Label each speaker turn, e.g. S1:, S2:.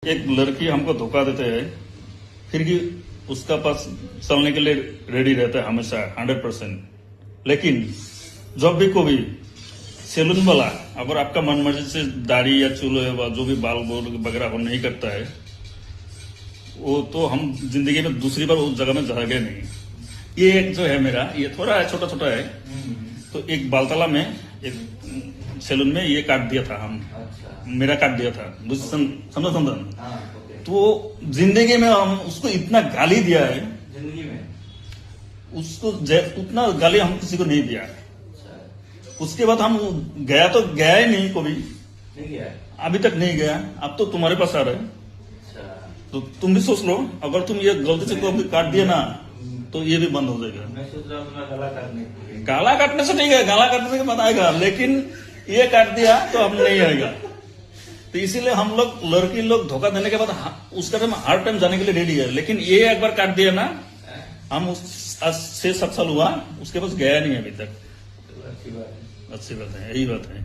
S1: एक लड़की हमको धोखा देते हैं, फिर भी उसका पास चलने के लिए रेडी रहता है हमेशा 100%। लेकिन जब भी कोई सैलून वाला अगर आपका मन मर्जी से दाढ़ी या चूल या जो भी बाल बोल वगैरह वो नहीं करता है, वो तो हम जिंदगी में दूसरी बार उस जगह में जाएंगे नहीं। ये एक जो है मेरा, ये थोड़ा छोटा छोटा है, तो एक बालतला में एक सैलून में ये काट दिया था हम। मेरा काट दिया था, समझा समझा। तो जिंदगी में हम उसको इतना गाली दिया है,
S2: जिंदगी में
S1: उसको उतना गाली हम किसी को नहीं दिया है। उसके बाद हम गया तो गया ही नहीं, कभी
S2: नहीं गया।
S1: अभी तक नहीं गया। अब तो तुम्हारे पास आ रहे हैं, तो तुम भी सोच लो, अगर तुम ये गलती से कोई काट दिया ना तो ये भी बंद हो जाएगा।
S2: मैं सोच रहा हूँ अपना गला काटने।
S1: गाला काटने से ठीक है, गाला काटने के बाद आएगा, लेकिन ये काट दिया तो अब नहीं आएगा। तो इसीलिए हम लोग लड़की लोग धोखा देने के बाद उसका टाइम हर टाइम जाने के लिए रेडी है। लेकिन ये एक बार काट दिया ना, हम आज 6-7 साल हुआ उसके पास गया नहीं अभी तक। अच्छी बात है, यही बात है।